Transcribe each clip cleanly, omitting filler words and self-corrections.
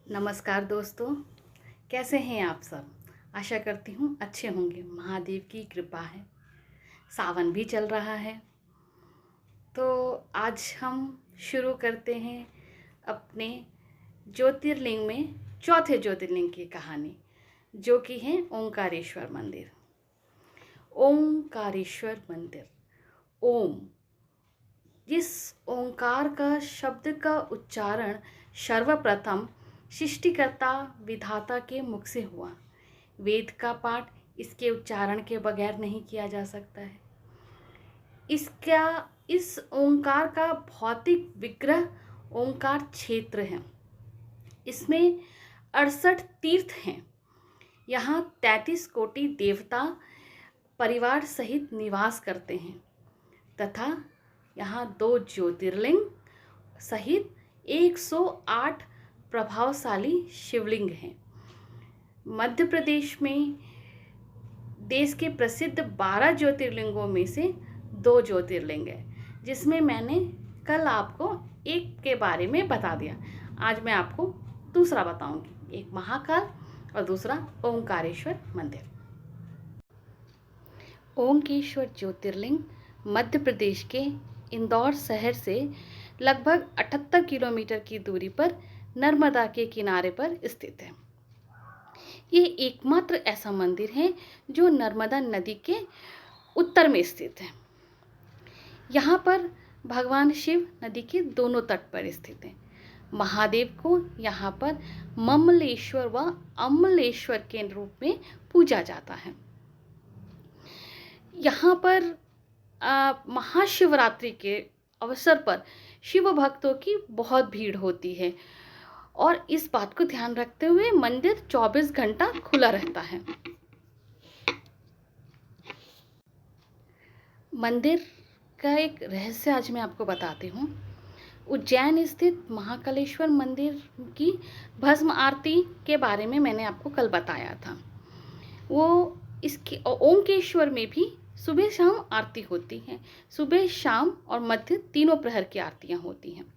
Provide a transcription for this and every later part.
नमस्कार दोस्तों, कैसे हैं आप सब। आशा करती हूँ अच्छे होंगे। महादेव की कृपा है। सावन भी चल रहा है, तो आज हम शुरू करते हैं अपने ज्योतिर्लिंग में चौथे ज्योतिर्लिंग की कहानी, जो कि है ओंकारेश्वर मंदिर। ओंकारेश्वर मंदिर, ओम, जिस ओंकार का शब्द का उच्चारण सर्वप्रथम सृष्टिकर्ता विधाता के मुख से हुआ। वेद का पाठ इसके उच्चारण के बगैर नहीं किया जा सकता है। इस ओंकार का भौतिक विग्रह ओंकार क्षेत्र है। इसमें 68 तीर्थ हैं। यहाँ 33 कोटि देवता परिवार सहित निवास करते हैं तथा यहाँ 2 ज्योतिर्लिंग सहित 108 प्रभावशाली शिवलिंग हैं। मध्य प्रदेश में देश के प्रसिद्ध 12 ज्योतिर्लिंगों में से 2 ज्योतिर्लिंग है, जिसमें मैंने कल आपको एक के बारे में बता दिया। आज मैं आपको दूसरा बताऊंगी, एक महाकाल और दूसरा ओंकारेश्वर मंदिर। ओंकेश्वर ज्योतिर्लिंग मध्य प्रदेश के इंदौर शहर से लगभग 78 किलोमीटर की दूरी पर नर्मदा के किनारे पर स्थित है। ये एकमात्र ऐसा मंदिर है जो नर्मदा नदी के उत्तर में स्थित है। यहाँ पर भगवान शिव नदी के दोनों तट पर स्थित हैं। महादेव को यहाँ पर ममलेश्वर व अमलेश्वर के रूप में पूजा जाता है। यहाँ पर महाशिवरात्रि के अवसर पर शिव भक्तों की बहुत भीड़ होती है और इस बात को ध्यान रखते हुए मंदिर 24 घंटा खुला रहता है। मंदिर का एक रहस्य आज मैं आपको बताती हूँ। उज्जैन स्थित महाकालेश्वर मंदिर की भस्म आरती के बारे में मैंने आपको कल बताया था। वो इसके ओंकेश्वर में भी सुबह शाम आरती होती है। सुबह, शाम और मध्य तीनों प्रहर की आरतियां होती हैं।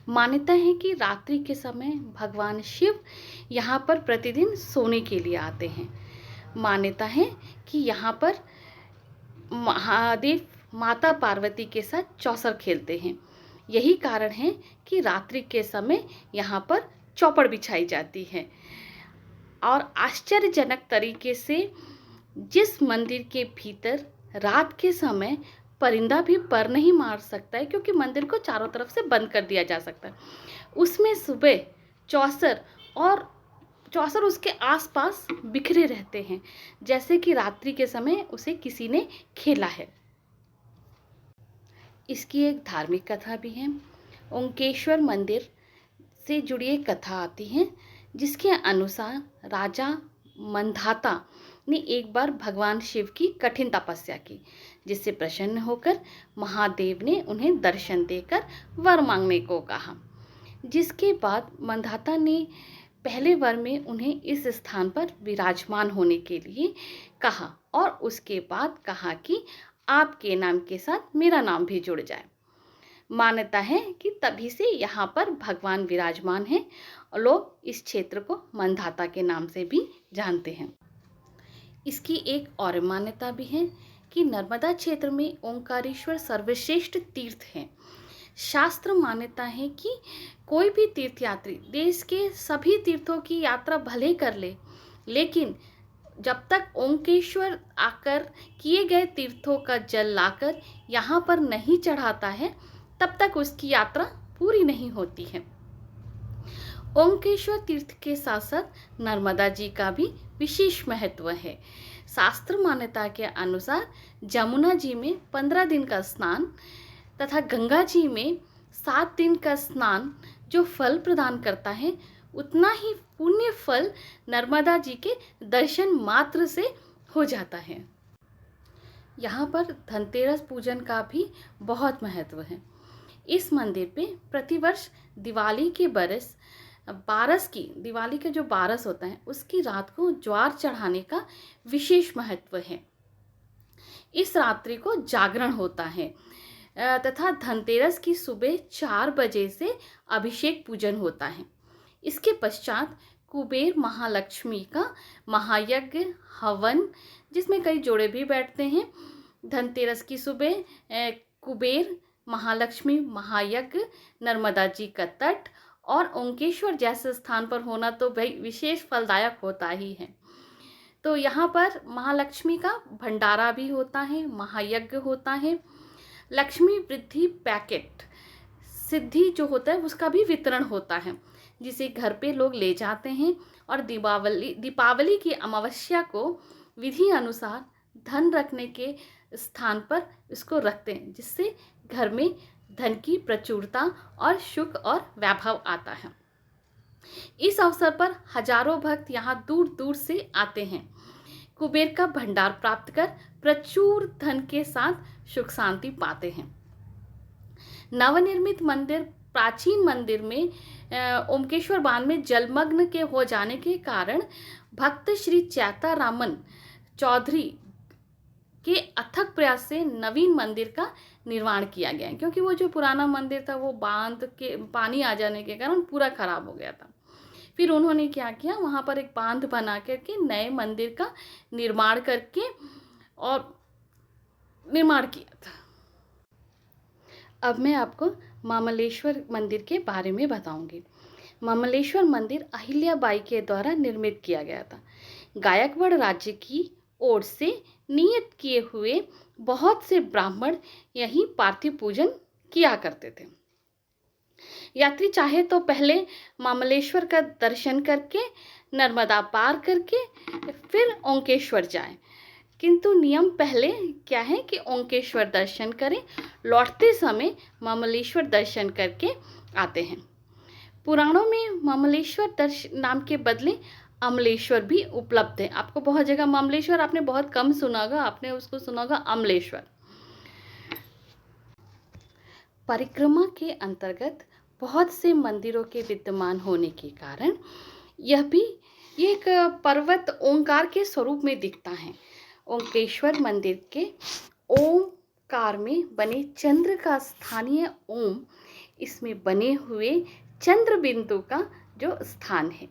मान्यता है कि रात्रि के समय भगवान शिव यहाँ पर प्रतिदिन सोने के लिए आते हैं। मान्यता है कि यहाँ पर महादेव माता पार्वती के साथ चौसर खेलते हैं। यही कारण है कि रात्रि के समय यहाँ पर चौपड़ बिछाई जाती है। और आश्चर्यजनक तरीके से जिस मंदिर के भीतर रात के समय परिंदा भी पर नहीं मार सकता है, क्योंकि मंदिर को चारों तरफ से बंद कर दिया जा सकता है, उसमें सुबह चौसर उसके आसपास बिखरे रहते हैं, जैसे कि रात्रि के समय उसे किसी ने खेला है। इसकी एक धार्मिक कथा भी है। ओंकेश्वर मंदिर से जुड़ी एक कथा आती है, जिसके अनुसार राजा मंधाता ने एक बार भगवान शिव की कठिन तपस्या की, जिससे प्रसन्न होकर महादेव ने उन्हें दर्शन देकर वर मांगने को कहा। जिसके बाद मंधाता ने पहले वर में उन्हें इस स्थान पर विराजमान होने के लिए कहा और उसके बाद कहा कि आपके नाम के साथ मेरा नाम भी जुड़ जाए। मान्यता है कि तभी से यहाँ पर भगवान विराजमान हैं और लोग इस क्षेत्र को मंधाता के नाम से भी जानते हैं। इसकी एक और मान्यता भी है कि नर्मदा क्षेत्र में ओंकारेश्वर सर्वश्रेष्ठ तीर्थ है। शास्त्र मान्यता है कि कोई भी तीर्थयात्री देश के सभी तीर्थों की यात्रा भले कर ले, लेकिन जब तक ओंकेश्वर आकर किए गए तीर्थों का जल लाकर यहाँ पर नहीं चढ़ाता है, तब तक उसकी यात्रा पूरी नहीं होती है। ओंकेश्वर तीर्थ के साथ साथ नर्मदा जी का भी विशेष महत्व है। शास्त्र मान्यता के अनुसार जमुना जी में 15 दिन का स्नान तथा गंगा जी में 7 दिन का स्नान जो फल प्रदान करता है, उतना ही पुण्य फल नर्मदा जी के दर्शन मात्र से हो जाता है। यहाँ पर धनतेरस पूजन का भी बहुत महत्व है। इस मंदिर पे प्रतिवर्ष दिवाली का जो बारस होता है, उसकी रात को ज्वार चढ़ाने का विशेष महत्व है। इस रात्रि को जागरण होता है तथा धनतेरस की सुबह 4 बजे से अभिषेक पूजन होता है। इसके पश्चात कुबेर महालक्ष्मी का महायज्ञ हवन, जिसमें कई जोड़े भी बैठते हैं। धनतेरस की सुबह कुबेर महालक्ष्मी महायज्ञ, नर्मदा जी का तट और ओंकेश्वर जैसे स्थान पर होना तो भाई विशेष फलदायक होता ही है। तो यहाँ पर महालक्ष्मी का भंडारा भी होता है, महायज्ञ होता है। लक्ष्मी वृद्धि पैकेट सिद्धि जो होता है उसका भी वितरण होता है, जिसे घर पे लोग ले जाते हैं और दीपावली की अमावस्या को विधि अनुसार धन रखने के स्थान पर इसको रखते हैं, जिससे घर में धन की प्रचुरता और सुख और वैभव आता है। इस अवसर पर हजारों भक्त यहाँ दूर दूर से आते हैं, कुबेर का भंडार प्राप्त कर प्रचुर धन के साथ सुख शांति पाते हैं। नवनिर्मित मंदिर प्राचीन मंदिर में ओमकेश्वर बांध में जलमग्न के हो जाने के कारण भक्त श्री चैतारामन चौधरी के अथक प्रयास से नवीन मंदिर का निर्माण किया गया, क्योंकि वो जो पुराना मंदिर था वो बांध के पानी आ जाने के कारण पूरा खराब हो गया था। फिर उन्होंने क्या किया, वहाँ पर एक बांध बना करके नए मंदिर का निर्माण करके और निर्माण किया था। अब मैं आपको मामलेश्वर मंदिर के बारे में बताऊंगी। मामलेश्वर मंदिर अहिल्याबाई के द्वारा निर्मित किया गया था। गायकवाड़ राज्य की ओर से नियत किए हुए बहुत से ब्राह्मण यहीं पार्थिव पूजन किया करते थे। यात्री चाहे तो पहले मामलेश्वर का दर्शन करके नर्मदा पार करके फिर ओंकेश्वर जाए, किंतु नियम पहले क्या है कि ओंकेश्वर दर्शन करें, लौटते समय मामलेश्वर दर्शन करके आते हैं। पुराणों में मामलेश्वर दर्शन नाम के बदले अमलेश्वर भी उपलब्ध है। आपको बहुत जगह मामलेश्वर आपने बहुत कम सुना होगा, आपने उसको सुना होगा अमलेश्वर। परिक्रमा के अंतर्गत बहुत से मंदिरों के विद्यमान होने के कारण यह भी एक पर्वत ओंकार के स्वरूप में दिखता है। ओंकेश्वर मंदिर के ओंकार में बने चंद्र का स्थानीय ओम, इसमें बने हुए चंद्र बिंदु का जो स्थान है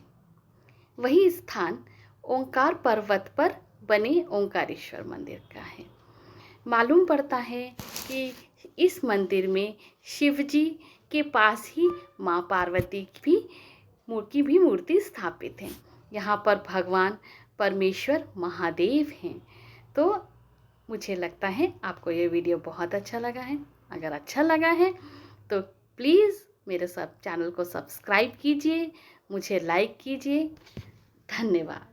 वही स्थान ओंकार पर्वत पर बने ओंकारेश्वर मंदिर का है। मालूम पड़ता है कि इस मंदिर में शिव जी के पास ही माँ पार्वती की भी मूर्ति स्थापित है। यहाँ पर भगवान परमेश्वर महादेव हैं। तो मुझे लगता है आपको ये वीडियो बहुत अच्छा लगा है। अगर अच्छा लगा है तो प्लीज़ मेरे चैनल को सब्सक्राइब कीजिए, मुझे लाइक कीजिए। धन्यवाद।